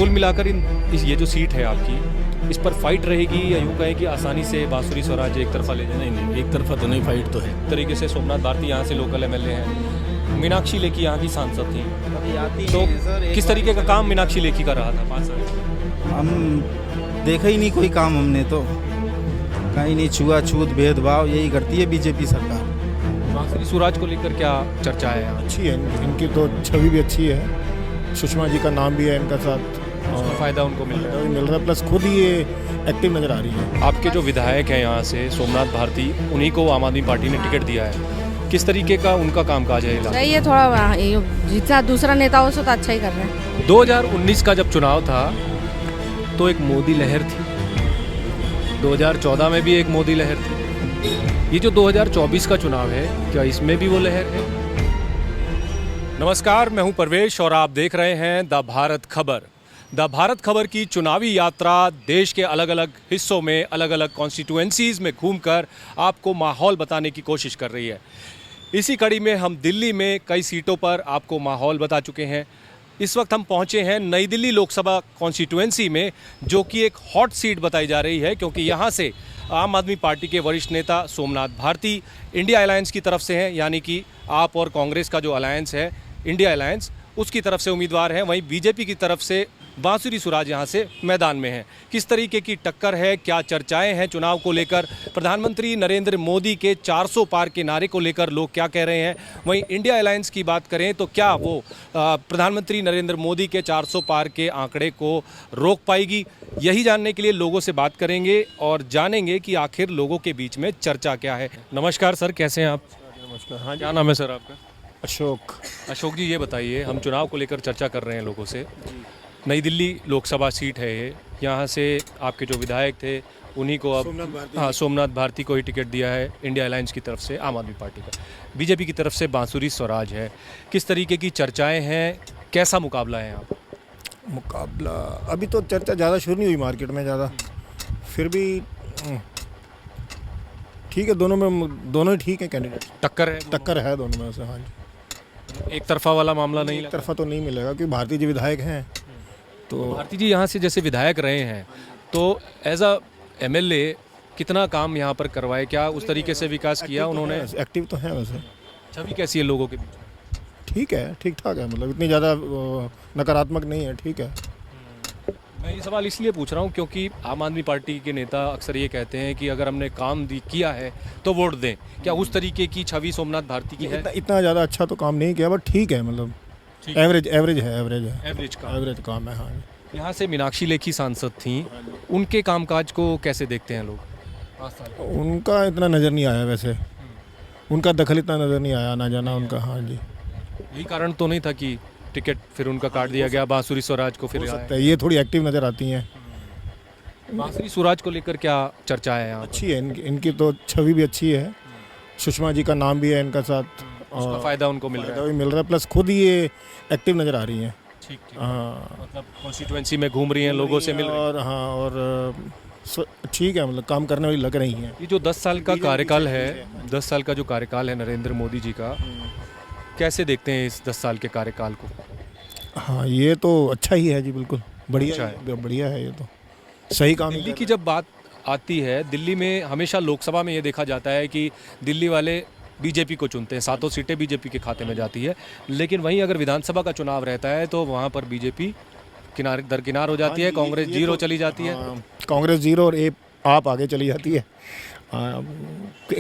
कुल मिलाकर ये जो सीट है आपकी, इस पर फाइट रहेगी या यूँ कहें कि आसानी से बांसुरी स्वराज एक तरफा ले जाए? नहीं, एक तरफा तो नहीं, फाइट तो है। तरीके से सोमनाथ भारती यहाँ से लोकल एमएलए हैं, मीनाक्षी लेखी यहाँ की सांसद थी, तो किस तरीके का काम मीनाक्षी लेखी का रहा था 5 साल? हम देखा ही नहीं कोई काम, हमने तो कहीं नहीं, छुआछूत भेदभाव यही करती है बीजेपी सरकार। बांसुरी स्वराज को लेकर क्या चर्चा है यहाँ? अच्छी है, इनकी तो छवि भी अच्छी है, सुषमा जी का नाम भी है इनका साथ, उसका फायदा उनको मिल रहा है। मिल रहा है, प्लस खुद ही ये एक्टिव नज़र आ रही है। आपके जो विधायक हैं यहाँ से सोमनाथ भारती, उन्हीं को आम आदमी पार्टी ने टिकट दिया है, किस तरीके का उनका कामकाज है? सही है, थोड़ा जितना दूसरा नेताओं से तो अच्छा ही कर रहे हैं। 2019 का जब चुनाव था तो एक मोदी लहर थी, 2014 में भी एक मोदी लहर थी, ये जो 2024 का चुनाव है, क्या इसमें भी वो लहर है? नमस्कार, मैं हूं परवेश और आप देख रहे हैं द भारत खबर। द भारत खबर की चुनावी यात्रा देश के अलग अलग हिस्सों में, अलग अलग कॉन्स्टिट्यूएंसीज़ में घूमकर आपको माहौल बताने की कोशिश कर रही है। इसी कड़ी में हम दिल्ली में कई सीटों पर आपको माहौल बता चुके हैं। इस वक्त हम पहुंचे हैं नई दिल्ली लोकसभा कॉन्स्टिट्यूएंसी में, जो कि एक हॉट सीट बताई जा रही है, क्योंकि यहाँ से आम आदमी पार्टी के वरिष्ठ नेता सोमनाथ भारती इंडिया अलायंस की तरफ से हैं, यानी कि आप और कांग्रेस का जो अलायंस है इंडिया अलायंस, उसकी तरफ से उम्मीदवार हैं। वहीं बीजेपी की तरफ से बांसुरी स्वराज यहाँ से मैदान में हैं। किस तरीके की टक्कर है, क्या चर्चाएं हैं चुनाव को लेकर, प्रधानमंत्री नरेंद्र मोदी के 400 पार के नारे को लेकर लोग क्या कह रहे हैं? वहीं इंडिया अलायंस की बात करें तो क्या वो प्रधानमंत्री नरेंद्र मोदी के 400 पार के आंकड़े को रोक पाएगी? यही जानने के लिए लोगों से बात करेंगे और जानेंगे कि आखिर लोगों के बीच में चर्चा क्या है। नमस्कार सर, कैसे हैं आप? नमस्कार। हाँ, क्या नाम है सर आपका? अशोक जी, ये बताइए, हम चुनाव को लेकर चर्चा कर रहे हैं लोगों से। नई दिल्ली लोकसभा सीट है ये, यहाँ से आपके जो विधायक थे उन्हीं को अब सोमनाथ भारती को ही टिकट दिया है इंडिया अलायंस की तरफ से, आम आदमी पार्टी का। बीजेपी की तरफ से बांसुरी स्वराज है। किस तरीके की चर्चाएं हैं, कैसा मुकाबला है यहाँ पर? मुकाबला अभी तो चर्चा ज़्यादा शुरू नहीं हुई मार्केट में ज़्यादा, फिर भी ठीक है, दोनों ही ठीक है कैंडिडेट। टक्कर है दोनों में से। हाँ जी, एक तरफा वाला मामला नहीं एक तरफा तो नहीं मिलेगा, क्योंकि भारतीय जी विधायक हैं तो भारती जी यहाँ से जैसे विधायक रहे हैं, तो एज अ एमएलए कितना काम यहाँ पर करवाए, क्या उस तरीके से विकास किया उन्होंने? एक्टिव तो है वैसे। छवि कैसी है लोगों के बीच? ठीक है, ठीक ठाक है, मतलब इतनी ज़्यादा नकारात्मक नहीं है, ठीक है। मैं ये सवाल इसलिए पूछ रहा हूँ क्योंकि आम आदमी पार्टी के नेता अक्सर ये कहते हैं कि अगर हमने काम किया है तो वोट दें। क्या उस तरीके की छवि सोमनाथ भारती की है? इतना ज़्यादा अच्छा तो काम नहीं किया, बट ठीक है, मतलब एवरेज काम है। हाँ, यहाँ से मीनाक्षी लेखी सांसद थी, उनके कामकाज को कैसे देखते हैं लोग? उनका इतना नज़र नहीं आया वैसे, उनका दखल इतना नज़र नहीं आया, ना जाना उनका। हाँ जी, यही कारण तो नहीं था कि टिकट फिर उनका काट दिया गया, बांसुरी स्वराज को फिर हो सकता है, ये थोड़ी एक्टिव नज़र आती हैं। बांसुरी स्वराज को लेकर क्या चर्चा है यहाँ? अच्छी है, इनकी तो छवि भी अच्छी है, सुषमा जी का नाम भी है इनका साथ, उसका फायदा उनको मिल रहा है, प्लस खुद ही ये एक्टिव नज़र आ रही हैं। ठीक। हाँ, मतलब कॉन्स्टिट्यूएंसी में घूम रही हैं, लोगों से मिल रही हैं। और हाँ, और ठीक है, मतलब काम करने वाली लग रही हैं। ये जो 10 साल का कार्यकाल है, 10 साल का जो कार्यकाल है नरेंद्र मोदी जी का, कैसे देखते हैं इस 10 साल के कार्यकाल को? हाँ, ये तो अच्छा ही है जी, बिल्कुल बढ़िया है, बढ़िया है, ये तो सही काम। दिल्ली की जब बात आती है, दिल्ली में हमेशा लोकसभा में ये देखा जाता है कि दिल्ली वाले बीजेपी को चुनते हैं, 7 सीटें बीजेपी के खाते में जाती है, लेकिन वहीं अगर विधानसभा का चुनाव रहता है तो वहाँ पर बीजेपी दरकिनार हो जाती है, कांग्रेस जीरो चली जाती है। कांग्रेस जीरो और आप आगे चली जाती है।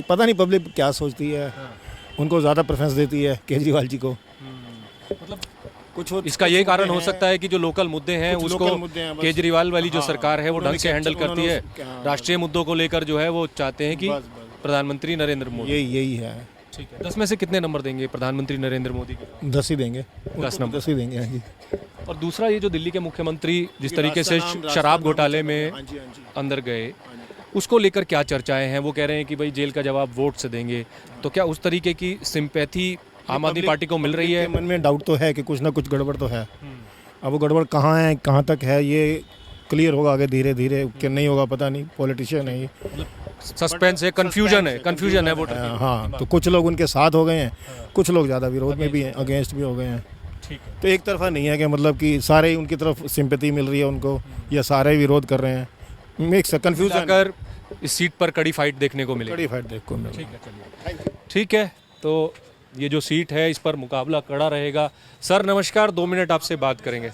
पता नहीं पब्लिक क्या सोचती है, उनको ज़्यादा प्रेफरेंस देती है केजरीवाल जी को। मतलब कुछ इसका ये कारण हो सकता है कि जो लोकल मुद्दे हैं उसको केजरीवाल वाली जो सरकार है वो ढंग से हैंडल करती है, राष्ट्रीय मुद्दों को लेकर जो है वो चाहते हैं कि प्रधानमंत्री नरेंद्र मोदी। यही है। ठीक है, 10 में से कितने नंबर देंगे प्रधानमंत्री नरेंद्र मोदी को? 10 ही देंगे, 10 नंबर 10 ही देंगे। हाँ जी। और दूसरा, ये जो दिल्ली के मुख्यमंत्री जिस तरीके से शराब घोटाले में अंदर गए, उसको लेकर क्या चर्चाएं हैं? वो कह रहे हैं कि भाई जेल का जवाब वोट से देंगे, तो क्या उस तरीके की सिंपैथी आम आदमी पार्टी को मिल रही है? मन में डाउट तो है कि कुछ ना कुछ गड़बड़ तो है। अब वो गड़बड़ कहाँ है, कहाँ तक है, ये क्लियर होगा आगे धीरे धीरे, कि नहीं होगा पता नहीं, पॉलिटिशियन है ये। सस्पेंस है, कंफ्यूजन है वोटर। हाँ, तो कुछ लोग उनके साथ हो गए हैं, कुछ लोग ज़्यादा विरोध में भी हैं, अगेंस्ट भी हो गए हैं। ठीक है। तो एक तरफा नहीं है कि मतलब कि सारे ही उनकी तरफ सिंपैथी मिल रही है उनको या सारे विरोध कर रहे हैं। मिक्स कंफ्यूजन, अगर इस सीट पर कड़ी फाइट देखने को मिलेगी। कड़ी फाइट देखो मिल ठीक है, चलिए। ठीक है, तो ये जो सीट है इस पर मुकाबला कड़ा रहेगा। सर नमस्कार, 2 मिनट आपसे बात करेंगे।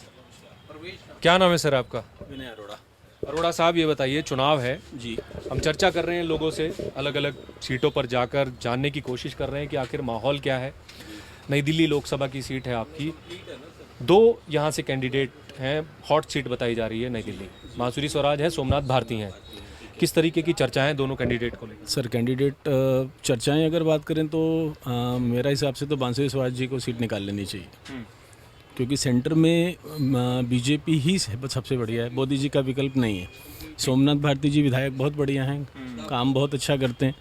क्या नाम है सर आपका? विनय अरोड़ा। अरोड़ा साहब, ये बताइए, चुनाव है जी। हम चर्चा कर रहे हैं लोगों से, अलग अलग सीटों पर जाकर जानने की कोशिश कर रहे हैं कि आखिर माहौल क्या है। नई दिल्ली लोकसभा की सीट है आपकी, 2 यहाँ से कैंडिडेट हैं, हॉट सीट बताई जा रही है नई दिल्ली। बांसुरी स्वराज है, सोमनाथ भारती हैं। किस तरीके की चर्चाएं दोनों कैंडिडेट को लेकर? सर कैंडिडेट चर्चाएं अगर बात करें तो मेरा हिसाब से तो बांसुरी स्वराज जी को सीट निकाल लेनी चाहिए, क्योंकि सेंटर में बीजेपी ही सबसे बढ़िया है, मोदी जी का विकल्प नहीं है। सोमनाथ भारती जी विधायक बहुत बढ़िया हैं, काम बहुत अच्छा करते हैं,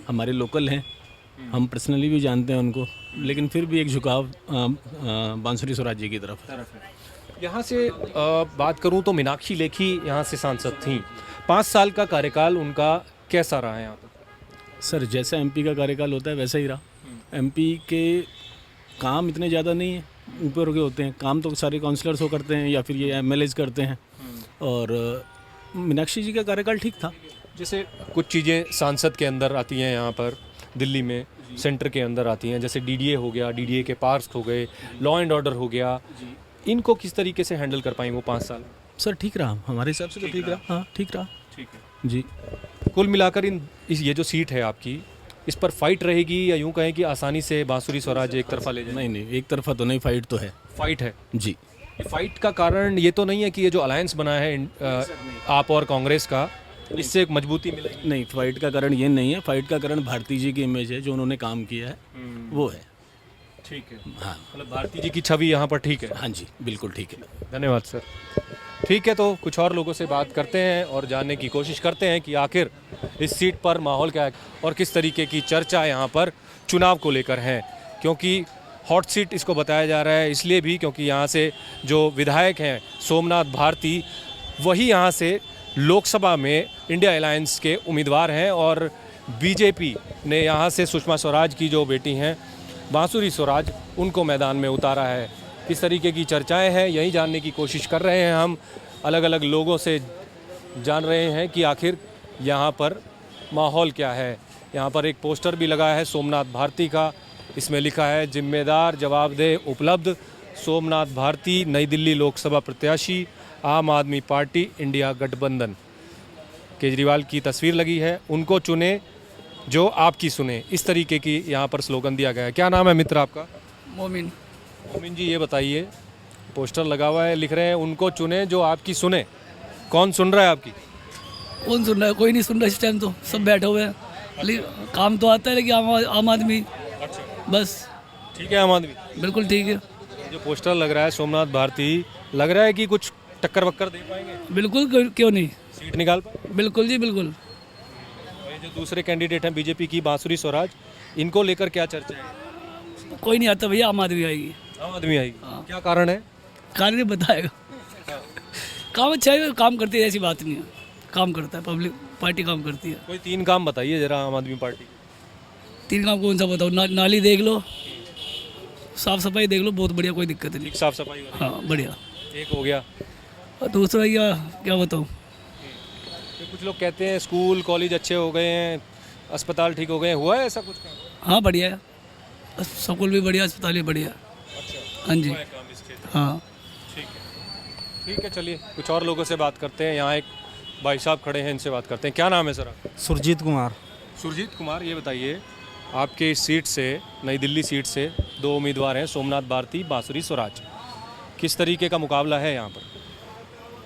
हमारे लोकल हैं, हम पर्सनली भी जानते हैं उनको, लेकिन फिर भी एक झुकाव बांसुरी स्वराज जी की तरफ है। यहाँ से बात करूँ तो मीनाक्षी लेखी यहाँ से सांसद थीं। 5 साल का कार्यकाल उनका कैसा रहा है यहाँ पर? सर जैसा एमपी का कार्यकाल होता है वैसा ही रहा। एमपी के काम इतने ज़्यादा नहीं है, ऊपर के होते हैं काम, तो सारे काउंसलर्स हो करते हैं या फिर ये एमएलएज करते हैं। और मीनाक्षी जी का कार्यकाल ठीक था। जैसे कुछ चीज़ें सांसद के अंदर आती हैं यहाँ पर दिल्ली में, सेंटर के अंदर आती हैं, जैसे डीडीए हो गया, डीडीए के पार्क्स हो गए, लॉ एंड ऑर्डर हो गया, इनको किस तरीके से हैंडल कर पाएंगे वो 5 साल? सर ठीक रहा, हमारे हिसाब से तो ठीक रहा। हाँ ठीक रहा। ठीक है जी। कुल मिलाकर ये जो सीट है आपकी, इस पर फाइट रहेगी या यूं कहें कि आसानी से बांसुरी स्वराज एक तरफा ले जाए? नहीं नहीं, एक तरफा तो नहीं, फाइट तो है। फाइट है जी। ये फाइट का कारण ये तो नहीं है कि ये जो अलायंस बना है आप और कांग्रेस का, इससे एक मजबूती मिलेगी? नहीं, फाइट का कारण ये नहीं है, फाइट का कारण भारती जी की इमेज है, जो उन्होंने काम किया है वो है। ठीक है, हाँ मतलब भारती जी की छवि यहाँ पर ठीक है। हाँ जी बिल्कुल ठीक है। धन्यवाद सर। ठीक है, तो कुछ और लोगों से बात करते हैं और जानने की कोशिश करते हैं कि आखिर इस सीट पर माहौल क्या है और किस तरीके की चर्चा यहाँ पर चुनाव को लेकर है। क्योंकि हॉट सीट इसको बताया जा रहा है इसलिए भी क्योंकि यहाँ से जो विधायक हैं सोमनाथ भारती, वही यहाँ से लोकसभा में इंडिया अलायंस के उम्मीदवार हैं और बीजेपी ने यहाँ से सुषमा स्वराज की जो बेटी हैं बांसुरी स्वराज, उनको मैदान में उतारा है। किस तरीके की चर्चाएं हैं यही जानने की कोशिश कर रहे हैं हम, अलग अलग लोगों से जान रहे हैं कि आखिर यहाँ पर माहौल क्या है। यहाँ पर एक पोस्टर भी लगा है सोमनाथ भारती का, इसमें लिखा है जिम्मेदार जवाबदेह उपलब्ध सोमनाथ भारती नई दिल्ली लोकसभा प्रत्याशी आम आदमी पार्टी इंडिया गठबंधन। केजरीवाल की तस्वीर लगी है, उनको चुने जो आपकी सुने, इस तरीके की यहाँ पर स्लोगन दिया गया है। क्या नाम है मित्र आपका? मोमिन। मोमिन जी, ये बताइए, पोस्टर लगा हुआ है, लिख रहे हैं उनको चुने जो आपकी सुने, कौन सुन रहा है आपकी? कौन सुन रहा है? कोई नहीं सुन रहा इस टाइम, तो सब बैठे हुए हैं। काम तो आता है लेकिन आम आदमी बस। ठीक है, आम आदमी बिल्कुल ठीक है। जो पोस्टर लग रहा है सोमनाथ भारती, लग रहा है कि कुछ टक्कर वक्कर दे पाएंगे, बिल्कुल, क्यों नहीं, सीट निकाल पाएंगे? बिल्कुल जी बिल्कुल। और ये जो दूसरे कैंडिडेट हैं बीजेपी की बांसुरी स्वराज, इनको लेकर क्या चर्चा है? कोई नहीं आता भैया, आम आदमी आएगी। आम आदमी आएगी, क्या कारण है? कार्य नहीं बताएगा। काम अच्छा है, काम करती है, ऐसी बात नहीं है, काम करता है, पब्लिक पार्टी काम करती है। कोई 3 काम बताइए जरा आम आदमी पार्टी। 3 काम कौन सा बताओ? नाली देख लो, साफ सफाई देख लो, बहुत बढ़िया, कोई दिक्कत नहीं। साफ सफाई वाली हाँ बढ़िया। एक हो गया। और दूसरा क्या बताऊँ? तो कुछ लोग कहते हैं स्कूल कॉलेज अच्छे हो गए हैं, अस्पताल ठीक हो गए हैं, हुआ है ऐसा कुछ काम? हाँ बढ़िया है, स्कूल भी बढ़िया, अस्पताल भी बढ़िया। हाँ जी। हाँ ठीक है, चलिए कुछ और लोगों से बात करते हैं। यहाँ एक भाई साहब खड़े हैं, इनसे बात करते हैं। क्या नाम है सर आपका? सुरजीत कुमार। सुरजीत कुमार, ये बताइए, आपके इस सीट से, नई दिल्ली सीट से 2 उम्मीदवार हैं, सोमनाथ भारती, बांसुरी स्वराज। किस तरीके का मुकाबला है यहाँ पर?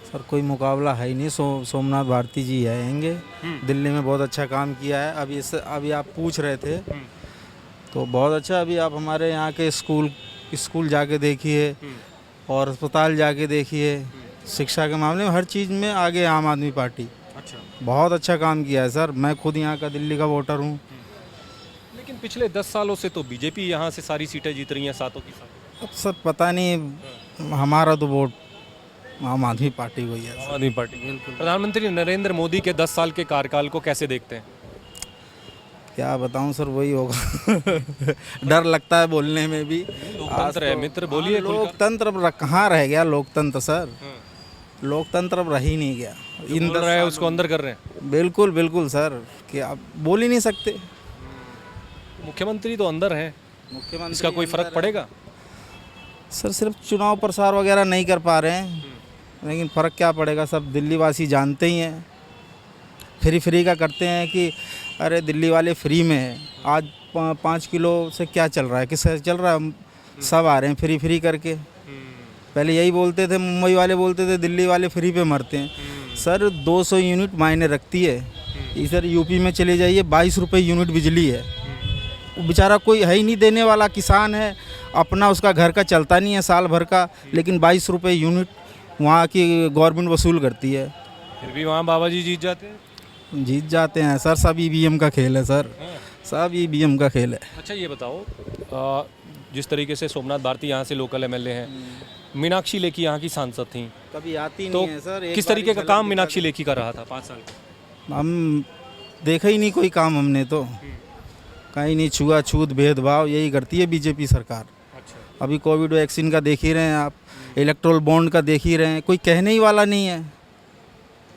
सर कोई मुकाबला है ही नहीं, सोमनाथ भारती जी आएंगे। दिल्ली में बहुत अच्छा काम किया है। अभी आप पूछ रहे थे तो बहुत अच्छा, अभी आप हमारे यहाँ के स्कूल जाके देखिए और अस्पताल जाके देखिए, शिक्षा के मामले में हर चीज़ में आगे आम आदमी पार्टी। अच्छा, बहुत अच्छा काम किया है सर। मैं खुद यहाँ का दिल्ली का वोटर हूँ। लेकिन पिछले 10 सालों से तो बीजेपी यहाँ से सारी सीटें जीत रही हैं, सातों की सातों। अब सर पता नहीं, हमारा तो वोट आम आदमी पार्टी को ही है। आम आदमी पार्टी। प्रधानमंत्री नरेंद्र मोदी के 10 साल के कार्यकाल को कैसे देखते हैं? क्या बताऊं सर, वही होगा। डर लगता है बोलने में भी। लोकतंत्र है मित्र, बोलिए खुलकर। लोकतंत्र अब कहाँ रह गया लोकतंत्र सर, लोकतंत्र अब रह ही नहीं गया। इन बोल रहे हैं उसको अंदर कर रहे हैं। बिल्कुल बिल्कुल सर, कि आप बोल ही नहीं सकते। मुख्यमंत्री तो अंदर हैं, मुख्यमंत्री इसका कोई फर्क पड़ेगा? सर सिर्फ चुनाव प्रसार वगैरह नहीं कर पा रहे हैं, लेकिन फ़र्क क्या पड़ेगा, सब दिल्ली वासी जानते ही हैं। फ्री का करते हैं कि अरे दिल्ली वाले फ्री में है। आज 5 किलो से क्या चल रहा है, किससे चल रहा है, सब आ रहे हैं फ्री करके। पहले यही बोलते थे, मुंबई वाले बोलते थे दिल्ली वाले फ्री पे मरते हैं। सर 200 यूनिट मायने रखती है। इधर यूपी में चले जाइए 22 रुपये यूनिट बिजली है। वो बेचारा कोई है ही नहीं देने वाला, किसान है अपना, उसका घर का चलता नहीं है साल भर का, लेकिन 22 रुपये यूनिट वहाँ की गवर्नमेंट वसूल करती है। फिर भी वहाँ बाबा जी जीत जाते हैं। जीत जाते हैं सर, सब ईवीएम का खेल है सर, सब ईवीएम का खेल है। अच्छा ये बताओ, जिस तरीके से सोमनाथ भारती यहाँ से लोकल एमएलए हैं, मीनाक्षी लेखी यहाँ की सांसद थी, कभी आती तो नहीं है सर। एक किस बार तरीके ही का झलक काम दिखा मीनाक्षी लेखी कर रहा था 5 साल का? दे। हम देखा ही नहीं कोई काम हमने तो, कहीं नहीं, छुआछूत भेदभाव यही करती है बीजेपी सरकार। अच्छा। अभी कोविड वैक्सीन का देख ही रहे हैं आप, इलेक्ट्रोल बॉन्ड का देख ही रहे हैं, कोई कहने ही वाला नहीं है।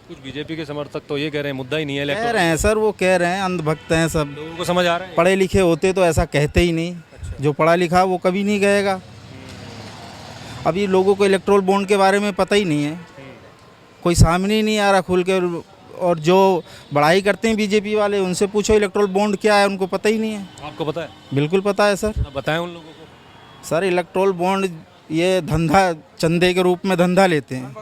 कुछ बीजेपी के समर्थक तो ये कह रहे हैं मुद्दा ही नहीं है कह इलेक्टोरल। रहे हैं सर, वो कह रहे हैं, अंधभक्त हैं सब। लोगों को समझ आ रहा है? पढ़े लिखे होते तो ऐसा कहते ही नहीं। जो पढ़ा लिखा वो कभी नहीं कहेगा। अभी लोगों को इलेक्ट्रोल बॉन्ड के बारे में पता ही नहीं है, कोई सामने ही नहीं आ रहा खुल के। और जो बड़ाई करते हैं बीजेपी वाले, उनसे पूछो इलेक्ट्रोल बॉन्ड क्या है, उनको पता ही नहीं है। आपको पता है? बिल्कुल पता है सर। अब बताएं उन लोगों को। सर इलेक्ट्रोल बॉन्ड ये धंधा, चंदे के रूप में धंधा लेते हैं।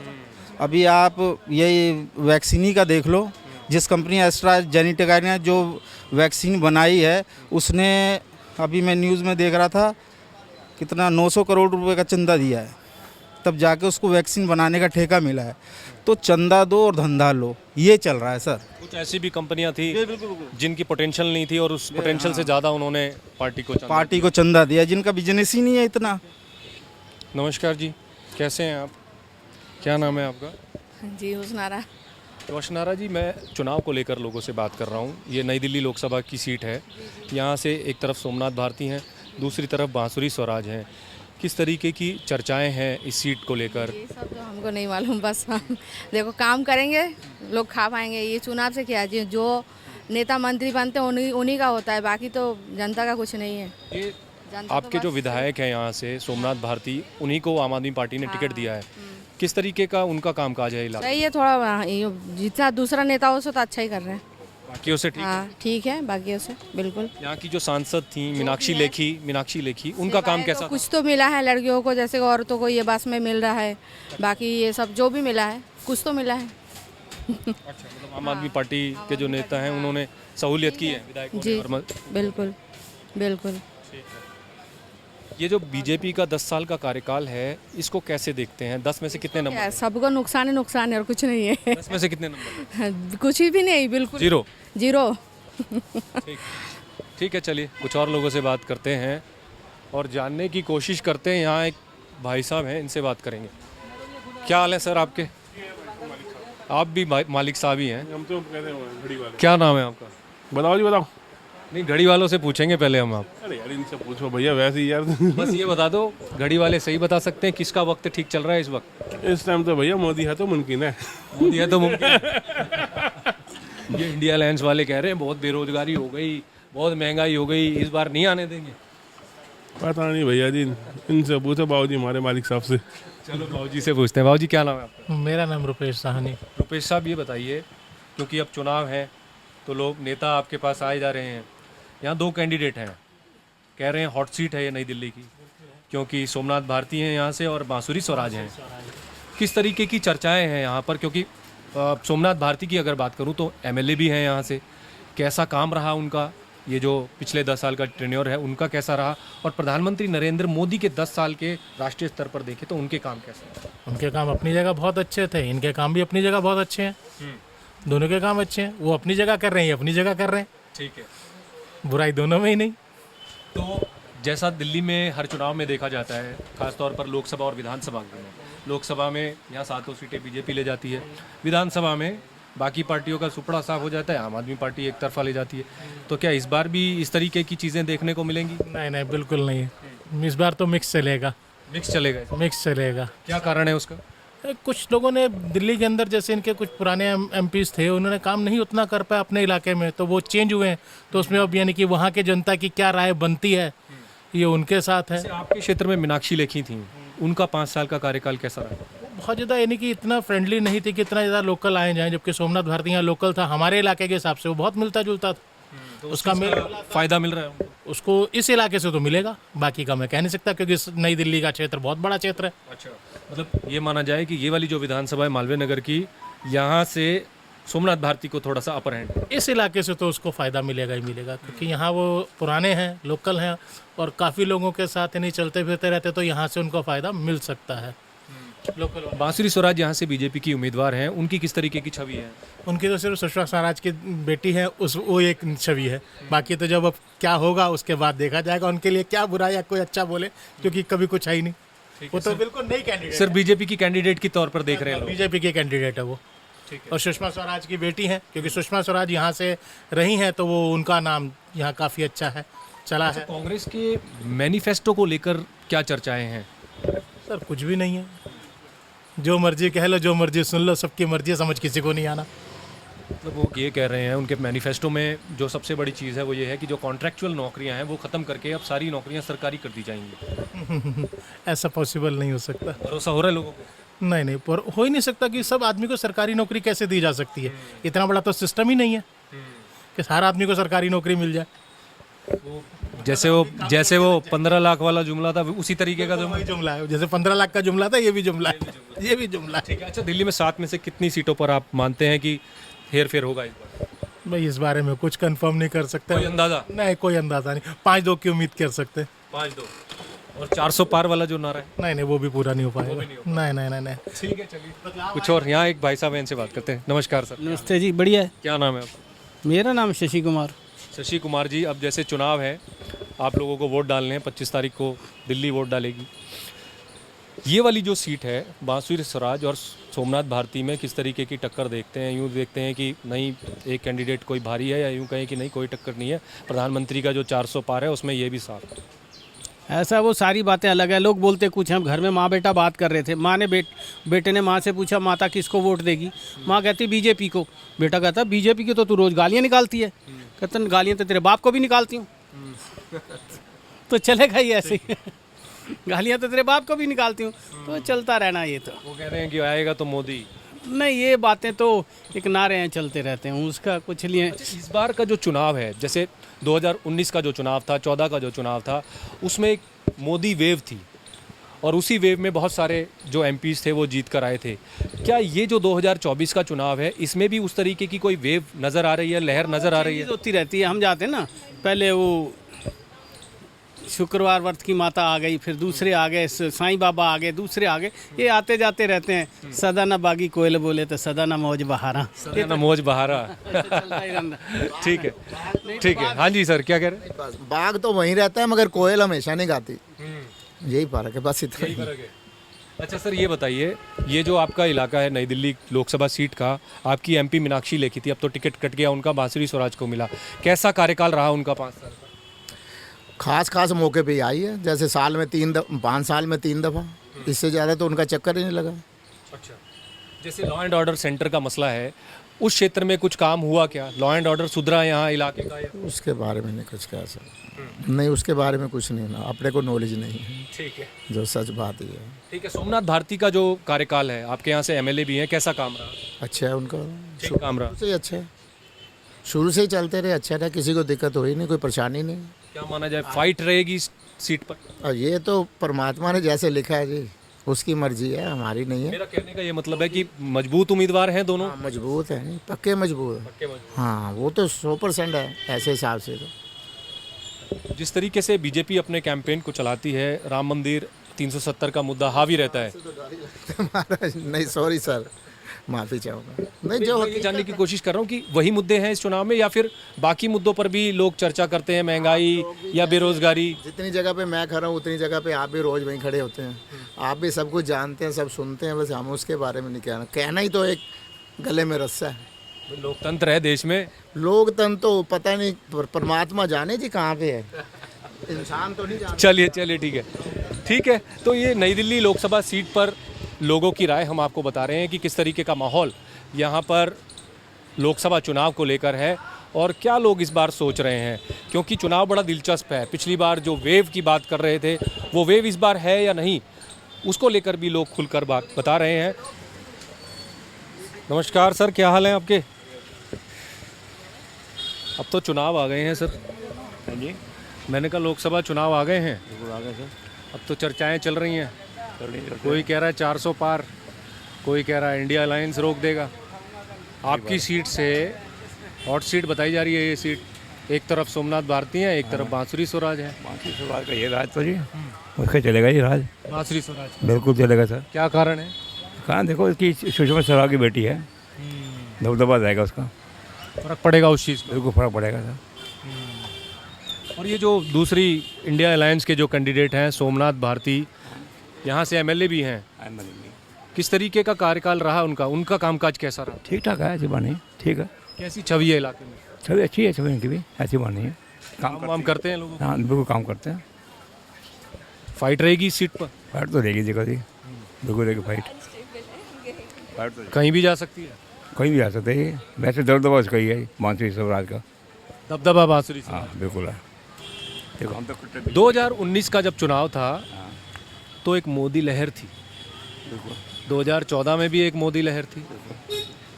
अभी आप ये वैक्सीन ही का देख लो, जिस कंपनी एस्ट्राजेनेका ने जो वैक्सीन बनाई है, उसने, अभी मैं न्यूज़ में देख रहा था, कितना 900 करोड़ रुपए का चंदा दिया है, तब जाके उसको वैक्सीन बनाने का ठेका मिला है। तो चंदा दो और धंधा लो, ये चल रहा है सर। कुछ ऐसी भी कंपनियां थी जिनकी पोटेंशियल नहीं थी और उस पोटेंशियल से ज़्यादा उन्होंने पार्टी को चंदा दिया, जिनका बिजनेस ही नहीं है इतना। नमस्कार जी, कैसे हैं आप? क्या नाम है आपका? जी हुस्नारा। रोशनारा जी, मैं चुनाव को लेकर लोगों से बात कर रहा हूँ। ये नई दिल्ली लोकसभा की सीट है। यहाँ से एक तरफ सोमनाथ भारती हैं, दूसरी तरफ बांसुरी स्वराज हैं। किस तरीके की चर्चाएं हैं इस सीट को लेकर? ये सब तो हमको नहीं मालूम, बस हम देखो काम करेंगे, लोग खा पाएंगे। ये चुनाव से क्या है, जो नेता मंत्री बनते हैं उन्हीं का होता है, बाकी तो जनता का कुछ नहीं है। ये जनता आपके तो जो बस- विधायक हैं यहाँ से सोमनाथ भारती, उन्हीं को आम आदमी पार्टी ने टिकट दिया है। किस तरीके का उनका कामकाज है इलाके? सही है, थोड़ा जितना दूसरा नेताओं से तो अच्छा ही कर रहे हैं। बाकियों से ठीक है? हाँ ठीक है, बाकियों से बिल्कुल। यहाँ की जो सांसद थी मीनाक्षी लेखी, उनका काम सेवाएं कैसा तो था? कुछ तो मिला है लड़कियों को, जैसे कि औरतों को ये बस में मिल रहा है, बाकी ये सब जो भी मिला है कुछ तो मिला है। अच्छा, मतलब आम आदमी पार्टी के जो नेता हैं उन्होंने सहूलियत की है विधायकों ने जी और बिल्कुल बिल्कुल। ये जो बीजेपी का 10 साल का कार्यकाल है, इसको कैसे देखते हैं? 10 में से कितने क्या नंबर? है, सबको नुकसान ही नुकसान है और कुछ नहीं है। 10 में से कितने नंबर? कुछ भी नहीं, बिल्कुल जीरो। जीरो। ठीक है, चलिए कुछ और लोगों से बात करते हैं और जानने की कोशिश करते हैं। यहाँ एक भाई साहब हैं, इनसे बात करेंगे। क्या हाल है सर आपके? आप भी मालिक साहब ही हैं? हम तो कहते हैं घड़ी वाले। क्या नाम है आपका? बताओ जी बताओ। नहीं, घड़ी वालों से पूछेंगे पहले हम। आप अरे यार इनसे पूछो भैया, वैसे ही यार। बस ये बता दो, घड़ी वाले सही बता सकते हैं किसका वक्त ठीक चल रहा है इस वक्त? इस टाइम तो भैया मोदी है तो मुमकिन है। मोदी है तो मुमकिन। ये इंडिया अलायंस वाले कह रहे हैं बहुत बेरोजगारी हो गई, बहुत महंगाई हो गई, इस बार नहीं आने देंगे। पता नहीं भैया जी, इनसे पूछो बाबूजी हमारे मालिक साहब से। चलो बाबूजी से पूछते हैं। बाबूजी क्या नाम है आपका? मेरा नाम रुपेश साहनी। रुपेश साहब ये बताइए, क्योंकि अब चुनाव है तो लोग नेता आपके पास आए जा रहे हैं। यहाँ 2 कैंडिडेट हैं, कह रहे हैं हॉट सीट है ये नई दिल्ली की, क्योंकि सोमनाथ भारती हैं यहाँ से और बांसुरी स्वराज हैं। किस तरीके की चर्चाएं हैं यहाँ पर? क्योंकि सोमनाथ भारती की अगर बात करूँ तो एमएलए भी हैं यहाँ से, कैसा काम रहा उनका, ये जो पिछले 10 साल का टेन्योर है उनका कैसा रहा, और प्रधानमंत्री नरेंद्र मोदी के 10 साल के राष्ट्रीय स्तर पर देखें तो उनके काम कैसे रहे? उनके काम अपनी जगह बहुत अच्छे थे, इनके काम भी अपनी जगह बहुत अच्छे हैं। दोनों के काम अच्छे हैं, वो अपनी जगह कर रहे हैं, ये अपनी जगह कर रहे हैं। ठीक है, बुराई दोनों में ही नहीं। तो जैसा दिल्ली में हर चुनाव में देखा जाता है, खासतौर पर लोकसभा और विधानसभा में, लोकसभा में यहाँ 7 सीटें बीजेपी ले जाती है, विधानसभा में बाकी पार्टियों का सुपड़ा साफ हो जाता है, आम आदमी पार्टी एक तरफा ले जाती है। तो क्या इस बार भी इस तरीके की चीज़ें देखने को मिलेंगी? नहीं नहीं, बिल्कुल नहीं। इस बार तो मिक्स चलेगा, मिक्स चलेगा। मिक्स चलेगा। क्या कारण है उसका? कुछ लोगों ने दिल्ली के अंदर, जैसे इनके कुछ पुराने एमपीज थे, उन्होंने काम नहीं उतना कर पाया अपने इलाके में, तो वो चेंज हुए हैं। तो उसमें अब यानी कि वहाँ के जनता की क्या राय बनती है, ये उनके साथ है। जैसे आपके क्षेत्र में मीनाक्षी लेखी थी, उनका 5 साल का कार्यकाल कैसा रहा? बहुत ज़्यादा यानी कि इतना फ्रेंडली नहीं थी कि इतना ज़्यादा लोकल आए जाएं, जबकि सोमनाथ भारती यहाँ लोकल था, हमारे इलाके के हिसाब से वो बहुत मिलता जुलता था। तो उसका फायदा मिल रहा है उनको? उसको इस इलाके से तो मिलेगा, बाकी का मैं कह नहीं सकता, क्योंकि नई दिल्ली का क्षेत्र बहुत बड़ा क्षेत्र है। अच्छा, मतलब ये माना जाए कि ये वाली जो विधानसभा है मालवीय नगर की, यहाँ से सोमनाथ भारती को थोड़ा सा अपर हैंड। इस इलाके से तो उसको फ़ायदा मिलेगा ही मिलेगा, क्योंकि यहाँ वो पुराने हैं, लोकल हैं, और काफ़ी लोगों के साथ नहीं चलते फिरते रहते, तो यहाँ से उनको फ़ायदा मिल सकता है। लोकल बांसुरी स्वराज यहाँ से बीजेपी की उम्मीदवार हैं, उनकी किस तरीके की छवि है? उनकी तो सिर्फ सुषमा स्वराज की बेटी है, वो एक छवि है। बाकी तो जब अब क्या होगा उसके बाद देखा जाएगा, उनके लिए क्या बुरा या कोई अच्छा बोले, क्योंकि कभी कुछ है ही नहीं। वो तो बिल्कुल नई कैंडिडेट, सिर्फ बीजेपी की कैंडिडेट के तौर पर देख रहे हैं लोग। बीजेपी के कैंडिडेट है वो, और सुषमा स्वराज की बेटी है, क्योंकि सुषमा स्वराज यहाँ से रही हैं, तो वो उनका नाम यहाँ काफ़ी अच्छा है, चला है। कांग्रेस के मैनिफेस्टो को लेकर क्या चर्चाएं हैं? सर कुछ भी नहीं है, जो मर्जी कह लो, जो मर्जी सुन लो, सबकी मर्जी, समझ किसी को नहीं आना। मतलब वो ये कह रहे हैं उनके मैनिफेस्टो में जो सबसे बड़ी चीज़ है वो ये है कि जो कॉन्ट्रैक्चुअल नौकरियां हैं वो ख़त्म करके अब सारी नौकरियां सरकारी कर दी जाएंगी। ऐसा पॉसिबल नहीं हो सकता। भरोसा हो रहा है लोगों को? नहीं नहीं, पर हो ही नहीं सकता कि सब आदमी को सरकारी नौकरी कैसे दी जा सकती है। इतना बड़ा तो सिस्टम ही नहीं है कि हर आदमी को सरकारी नौकरी मिल जाए। जैसे वो 15 लाख वाला जुमला था, उसी तरीके का वही जुमला है, जैसे 15 लाख का जुमला था, ये भी जुमला है, ये भी जुमला है। ठीक है। अच्छा, दिल्ली में 7 में से कितनी सीटों पर आप मानते हैं कि हेर फेर होगा इस बार? भाई इस बारे में कुछ कंफर्म नहीं कर सकते। कोई अंदाजा नहीं, कोई अंदाजा नहीं। 5-2 की उम्मीद कर सकते। 5-2। और 400 पार वाला जो नारा है? नहीं नहीं, वो भी पूरा नहीं हो पाएगा। नहीं नहीं नहीं नहीं। ठीक है, चलिए कुछ और। यहाँ एक भाई साहब हैं, इनसे बात करते हैं। नमस्कार सर। नमस्ते जी, बढ़िया है। क्या नाम है आपका? मेरा नाम शशि कुमार। शशि कुमार जी, अब जैसे चुनाव है, आप लोगों को वोट डालने हैं, 25 तारीख को दिल्ली वोट डालेगी। ये वाली जो सीट है बांसुरी स्वराज और सोमनाथ भारती में किस तरीके की टक्कर देखते हैं? यूँ देखते हैं कि नहीं एक कैंडिडेट कोई भारी है, या यूँ कहें कि नहीं कोई टक्कर नहीं है? प्रधानमंत्री का जो 400 पार है उसमें ये भी साथ। ऐसा वो सारी बातें अलग है। लोग बोलते कुछ, हम घर में माँ बेटा बात कर रहे थे, माँ ने बेटे ने माँ से पूछा माता किसको वोट देगी? माँ कहती बीजेपी को। बेटा कहता बीजेपी की तो तू रोज़ गालियाँ निकालती है। कहता गालियाँ तो तेरे बाप को भी निकालती हूँ। तो चलेगा ही ऐसे ही। गालियाँ तो तेरे बाप को भी निकालती हूँ, तो चलता रहना ये। तो वो कह रहे हैं कि आएगा तो मोदी। नहीं, ये बातें तो एक नारे हैं, चलते रहते हैं, उसका कुछ लिए। इस बार का जो चुनाव है, जैसे 2019 का जो चुनाव था, 14 का जो चुनाव था, उसमें एक मोदी वेव थी और उसी वेव में बहुत सारे जो एमपीज थे वो जीत कर आए थे। क्या ये जो 2024 का चुनाव है, इसमें भी उस तरीके की कोई वेव नज़र आ रही है, लहर नज़र आ रही है? होती रहती है। हम जाते हैं ना, पहले वो शुक्रवार व्रत की माता आ गई, फिर दूसरे आ गए, साईं बाबा आ गए, दूसरे आ गए, ये आते जाते रहते हैं। सदा ना बागी कोयल बोले तो सदा ना मौज बहारा, सदा ना मौज बहारा। ठीक है, ठीक है। हाँ जी सर, क्या कह रहे हैं? बाघ तो वहीं रहता है, मगर कोयल हमेशा नहीं गाती। यही फर्क है, बस इतना ही। अच्छा सर, ये बताइए, ये जो आपका इलाका है नई दिल्ली लोकसभा सीट का, आपकी एमपी मीनाक्षी लेखी थी, अब तो टिकट कट गया उनका, बांसुरी स्वराज को मिला। कैसा कार्यकाल रहा उनका 5 साल का? खास मौके पे ही आई है, जैसे साल में 5 साल में 3 दफ़ा, इससे ज़्यादा तो उनका चक्कर ही नहीं लगा। अच्छा, जैसे लॉ एंड ऑर्डर सेंटर का मसला है, उस क्षेत्र में कुछ काम हुआ क्या? लॉ एंड ऑर्डर सुधरा यहाँ इलाके का? उसके बारे में नहीं कुछ कह सकते। नहीं, उसके बारे में कुछ नहीं ना, अपने को नॉलेज नहीं है। ठीक है, जो सच बात ही है। ठीक है। सोमनाथ भारती का जो कार्यकाल है, आपके यहाँ से एमएलए भी हैं, कैसा काम रहा? अच्छा है उनका, ठीक काम रहा? शुरू से ही अच्छा है, शुरू से ही चलते रहे, अच्छा रहा, किसी को दिक्कत हुई नहीं, कोई परेशानी नहीं। क्या माना जाए, फाइट रहेगी इस सीट पर? और ये तो परमात्मा ने जैसे लिखा है जी, उसकी मर्जी है, हमारी नहीं है। मेरा कहने का ये मतलब है कि मजबूत उम्मीदवार हैं दोनों। हाँ, मजबूत है, नहीं पक्के मजबूत है। हाँ, वो तो 100% है ऐसे हिसाब से। तो जिस तरीके से बीजेपी अपने कैंपेन को चलाती है, राम मंदिर 370 का मुद्दा हावी रहता है। महाराज नहीं, सॉरी सर, माफ़ी चाहूँगा। नहीं, जो मैं ये जानने की कोशिश कर रहा हूँ कि वही मुद्दे हैं इस चुनाव में, या फिर बाकी मुद्दों पर भी लोग चर्चा करते हैं, महंगाई या बेरोजगारी? जितनी जगह पे मैं खड़ा हूँ उतनी जगह पे आप भी रोज़ वहीं खड़े होते हैं, आप भी सब कुछ जानते हैं, सब सुनते हैं, बस हम उसके बारे में नहीं कहना। कहना ही तो एक गले में रस्सा है। लोकतंत्र है देश में। लोकतंत्र तो पता नहीं, परमात्मा जाने जी कहाँ पे है, इंसान तो नहीं जानता। चलिए चलिए ठीक है। तो ये नई दिल्ली लोकसभा सीट पर लोगों की राय हम आपको बता रहे हैं कि किस तरीके का माहौल यहाँ पर लोकसभा चुनाव को लेकर है और क्या लोग इस बार सोच रहे हैं, क्योंकि चुनाव बड़ा दिलचस्प है। पिछली बार जो वेव की बात कर रहे थे वो वेव इस बार है या नहीं, उसको लेकर भी लोग खुलकर बात बता रहे हैं। नमस्कार सर, क्या हाल है आपके? अब तो चुनाव आ गए हैं सर। हाँ जी, मैंने कहा लोकसभा चुनाव आ गए हैं, बिल्कुल आ गए सर। अब तो चर्चाएं चल रही हैं। कोई कह रहा है 400 पार, कोई कह रहा है इंडिया अलायंस रोक देगा। आपकी सीट से हॉट सीट बताई जा रही है ये सीट, एक तरफ सोमनाथ भारती है, एक तरफ बांसुरी स्वराज है। बाकी स्वराज का ये राज तो जी उसका चलेगा ही राज, बांसुरी स्वराज बिल्कुल चलेगा सर। क्या कारण है? कहाँ देखो, इसकी सुषमा स्वराज की बेटी है, दबदबा जाएगा उसका, फर्क पड़ेगा उस चीज़ बिल्कुल फर्क पड़ेगा सर। को। और ये जो दूसरी इंडिया अलायंस के जो कैंडिडेट हैं सोमनाथ भारती, यहाँ से एमएलए भी हैं, किस तरीके का कार्यकाल रहा उनका कामकाज कैसा रहा? ठीक ठाक है, ऐसी बात नहीं, ठीक है। कैसी छवि है इलाके में? छवि अच्छी है, छवि इनकी भी ऐसी बात नहीं है। काम वाम करते हैं लोग? हाँ बिल्कुल काम करते हैं। फाइट रहेगी इस सीट पर? फाइट तो रहेगी देखो जी, बिल्कुल रहेगी फाइट तो कहीं भी जा सकती है, कहीं भी आ सकते हैं। वैसे दबदबा उसका ही है, बांसुरी स्वराज का। दबदबा बांसुरी से। हाँ बिल्कुल है। देखो हम तो 2019 का जब चुनाव था तो एक मोदी लहर थी, 2014 में भी एक मोदी लहर थी।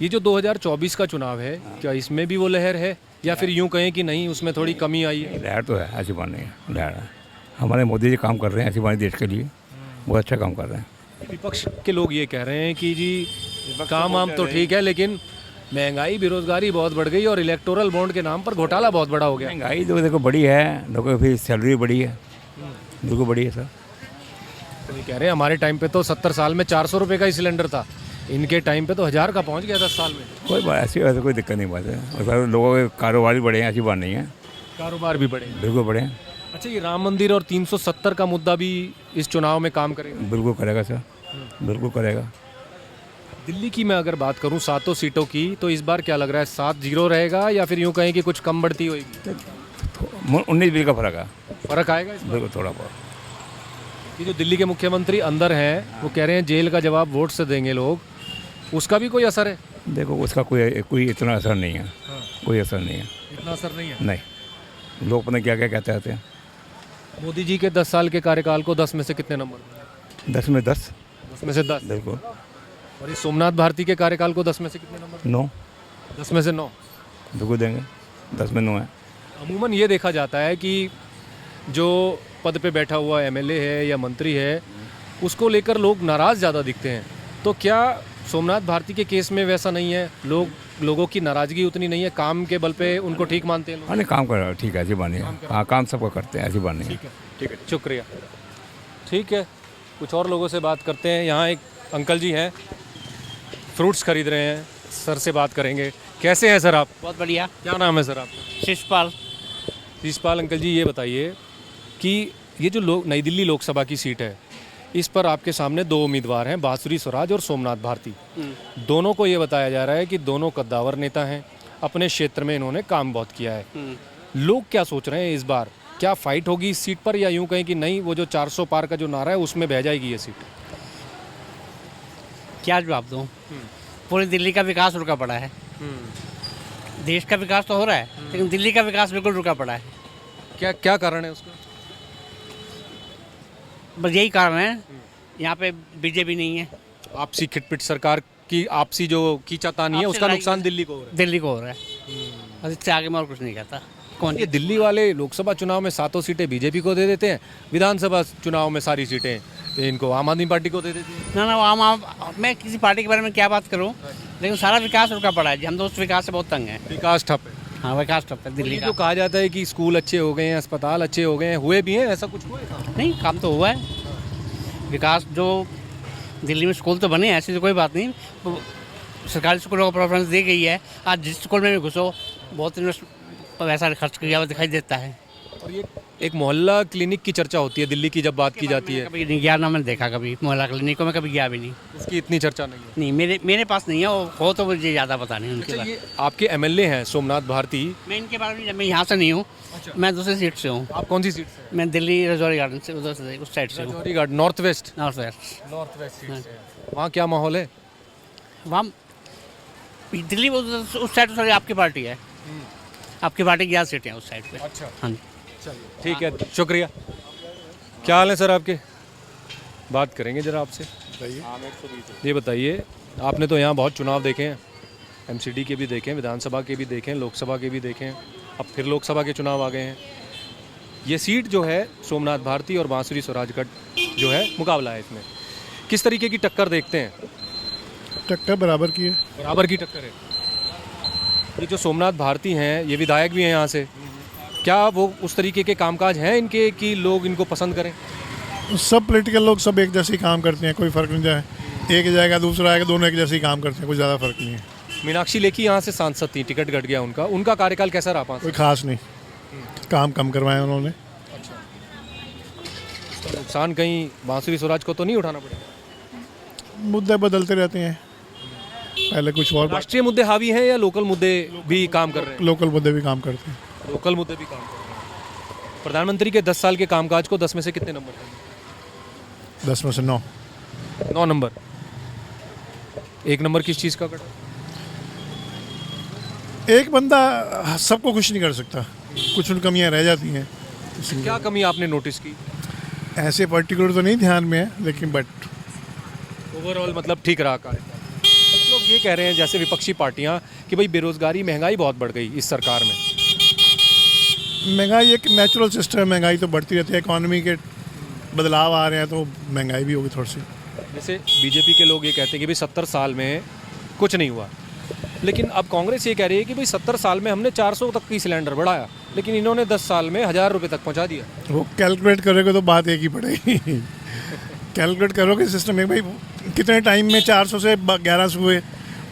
ये जो 2024 का चुनाव है, क्या इसमें भी वो लहर है या फिर यूं कहें कि नहीं उसमें थोड़ी कमी आई है? लहर तो है, ऐसी बात नहीं है, लहर है। हमारे मोदी जी काम कर रहे हैं ऐसी बात, देश के लिए बहुत अच्छा काम कर रहे हैं। विपक्ष के लोग ये कह रहे हैं कि जी काम वाम तो ठीक है, लेकिन महंगाई बेरोजगारी बहुत बढ़ गई और इलेक्टोरल बॉन्ड के नाम पर घोटाला बहुत बड़ा हो गया। महंगाई तो देखो बड़ी है, लोगों की फिर सैलरी बड़ी है, बिल्कुल बड़ी है सर। तो ये कह रहे हैं हमारे टाइम पे तो 70 साल में 400 रुपये का ही सिलेंडर था, इनके टाइम पे तो 1000 का पहुंच गया 10 साल में। कोई बात ऐसी वैसे कोई दिक्कत नहीं बात है, और सर लोगों के कारोबार भी बढ़े हैं, ऐसी बात नहीं है, कारोबार भी बढ़े। बिल्कुल बढ़े हैं। अच्छा, ये राम मंदिर और 370 का मुद्दा भी इस चुनाव में काम करेगा? बिल्कुल करेगा सर, बिल्कुल करेगा। दिल्ली की मैं अगर बात करूं 7 सीटों की, तो इस बार क्या लग रहा है 7-0 रहेगा या फिर यूं कहें कि कुछ कम बढ़ती होगी? 19-20 का फर्क है, फर्क आएगा इसमें? बिल्कुल थोड़ा बहुत। ये जो दिल्ली के मुख्यमंत्री अंदर हैं वो कह रहे हैं जेल का जवाब वोट से देंगे लोग, उसका भी कोई असर है? देखो उसका कोई इतना असर नहीं है, कोई असर नहीं है, इतना असर नहीं है। नहीं। लोग पता क्या क्या कहते रहते हैं। मोदी जी के 10 साल के कार्यकाल को 10 में से कितने नंबर? 10 में 10, 10 में से 10। बिल्कुल। और ये सोमनाथ भारती के कार्यकाल को 10 में से कितने नंबर? 9, 10 में से 9 बिल्कुल देंगे, 10 में 9 है। अमूमन ये देखा जाता है कि जो पद पे बैठा हुआ एमएलए है या मंत्री है, उसको लेकर लोग नाराज़ ज़्यादा दिखते हैं। तो क्या सोमनाथ भारती के केस में वैसा नहीं है? लोगों की नाराज़गी उतनी नहीं है, काम के बल पे उनको ठीक मानते हैं लोग? हाँ नहीं, काम कर रहा है, ठीक है, ऐसी बात नहीं है। हाँ काम सबको करते हैं, ऐसी बात नहीं है। ठीक है, शुक्रिया। ठीक है, कुछ और लोगों से बात करते हैं। यहाँ एक अंकल जी हैं, फ्रूट्स खरीद रहे हैं, सर से बात करेंगे। कैसे हैं सर आप? बहुत बढ़िया। क्या नाम है सर आपका? शिषपाल। शिषपाल अंकल जी, ये बताइए कि ये जो नई दिल्ली लोकसभा की सीट है, इस पर आपके सामने 2 उम्मीदवार हैं, बांसुरी स्वराज और सोमनाथ भारती। दोनों को ये बताया जा रहा है कि दोनों कद्दावर नेता हैं, अपने क्षेत्र में इन्होंने काम बहुत किया है। लोग क्या सोच रहे हैं इस बार, क्या फाइट होगी इस सीट पर या यूं कहें कि नहीं वो जो 400 पार का जो नारा है उसमें बह जाएगी ये सीट? क्या जवाब दूँ? पूरी दिल्ली का विकास रुका पड़ा है। देश का विकास तो हो रहा है, लेकिन दिल्ली का विकास बिल्कुल रुका पड़ा है। क्या कारण है उसका? बस यही कारण है, यहाँ पे बीजेपी नहीं है। आपसी खिटपिट सरकार की आपसी जो खींचातानी है, उसका नुकसान दिल्ली को हो रहा है। दिल्ली को हो रहा है, बस इससे आगे मैं और कुछ नहीं कहता। कौन? ये दिल्ली वाले लोकसभा चुनाव में 7 सीटें बीजेपी को दे देते हैं, विधानसभा चुनाव में सारी सीटें इनको आम आदमी पार्टी को दे देती है। ना मैं किसी पार्टी के बारे में क्या बात करूँ, लेकिन सारा विकास रुका पड़ा है। हम तो उस विकास से बहुत तंग हैं। विकास ठप है। हाँ, विकास ठप है दिल्ली का। जो कहा जाता है कि स्कूल अच्छे हो गए हैं, अस्पताल अच्छे हो गए हैं, हुए भी हैं, ऐसा कुछ हुआ है? नहीं, काम तो हुआ है। विकास जो दिल्ली में स्कूल तो बने हैं, ऐसी तो कोई बात नहीं। सरकारी स्कूलों को प्रेफरेंस दी गई है। आज जिस स्कूल में भी घुसो बहुत पैसा खर्च किया हुआ दिखाई देता है। और ये एक मोहल्ला क्लिनिक की चर्चा होती है दिल्ली की जब बात की जाती है, कभी नहीं गया ना, मैंने देखा कभी मोहल्ला क्लिनिक में, कभी गया भी नहीं। उसकी इतनी चर्चा नहीं है। नहीं, मेरे पास नहीं है, हो तो मुझे ज़्यादा पता नहीं उनके अच्छा, बारे ये आपके एमएलए हैं सोमनाथ भारती, में। मैं इनके बारे में, मैं यहाँ से नहीं हूँ, मैं दूसरी सीट से हूँ। आप कौन सी सीट से? मैं दिल्ली रजौरी गार्डन से, उधर से, उस साइड से हूँ, Rajouri garden, north west north west. Seat से। वहाँ क्या माहौल है? वहाँ दिल्ली में उस साइड से आपकी पार्टी है, आपकी पार्टी की ज़्यादा सीटें हैं उस साइड पे। अच्छा, हाँ जी, ठीक है, शुक्रिया। क्या हाल है सर आपके? बात करेंगे जरा आपसे। ये बताइए, आपने तो यहाँ बहुत चुनाव देखे हैं, एमसीडी के भी देखे हैं, विधानसभा के भी देखे हैं, लोकसभा के भी देखे हैं, अब फिर लोकसभा के चुनाव आ गए हैं। ये सीट जो है सोमनाथ भारती और बांसुरी स्वराजगढ़ जो है मुकाबला है इसमें, किस तरीके की टक्कर देखते हैं? टक्कर बराबर की है। बराबर की टक्कर है। ये जो सोमनाथ भारती हैं, ये विधायक भी हैं यहाँ से, क्या वो उस तरीके के कामकाज हैं इनके कि लोग इनको पसंद करें? सब पॉलिटिकल लोग सब एक जैसे ही काम करते हैं, कोई फ़र्क नहीं जाए, एक जाएगा दूसरा आएगा, दोनों एक जैसे ही काम करते हैं, कोई ज़्यादा फर्क नहीं है। मीनाक्षी लेखी यहाँ से सांसद थी, टिकट कट गया उनका, उनका कार्यकाल कैसा रहा? कोई खास नहीं, काम कम करवाए उन्होंने। तो नुकसान कहीं बांसुरी स्वराज को तो नहीं उठाना पड़ेगा? मुद्दे बदलते रहते हैं, पहले कुछ और, राष्ट्रीय मुद्दे हावी हैं या लोकल मुद्दे भी काम कर रहे हैं? लोकल मुद्दे भी काम करते हैं। लोकल मुद्दे भी काम कर रहे हैं। प्रधानमंत्री के 10 साल के कामकाज को 10 में से कितने नंबर देंगे? 10 में से 9। 9 नंबर। 1 नंबर किस चीज़ का कटा? एक बंदा सबको खुश नहीं कर सकता, कुछ उन कमियां रह जाती हैं। क्या कमी आपने नोटिस की? ऐसे पर्टिकुलर तो नहीं ध्यान में है, लेकिन बट ओवरऑल मतलब ठीक रहा कार्यकाल। कुछ लोग ये कह रहे हैं जैसे विपक्षी पार्टियां कि भाई बेरोजगारी महंगाई बहुत बढ़ गई इस सरकार में। महंगाई एक नेचुरल सिस्टम है, महंगाई तो बढ़ती रहती है, इकॉनमी के बदलाव आ रहे हैं तो महंगाई भी होगी थोड़ी सी। जैसे बीजेपी के लोग ये कहते हैं कि भाई 70 साल में कुछ नहीं हुआ, लेकिन अब कांग्रेस ये कह रही है कि भाई 70 साल में हमने 400 तक की सिलेंडर बढ़ाया, लेकिन इन्होंने 10 साल में 1000 रुपये तक पहुंचा दिया। वो कैलकुलेट करोगे तो बात एक ही पड़ेगी। कैलकुलेट करोगे सिस्टम में, भाई कितने टाइम में 400 से 1100 हुए,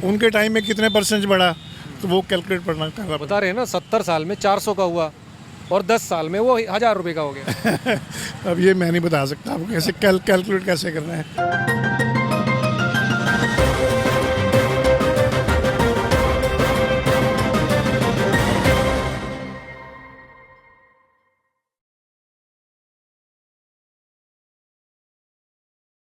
उनके टाइम में कितने % बढ़ा, तो वो कैलकुलेट करना बता रहे हैं ना, 70 साल में 400 का हुआ और 10 साल में वो 1000 रुपये का हो गया। अब ये मैं नहीं बता सकता आपको कैसे कैलकुलेट कैसे करना है।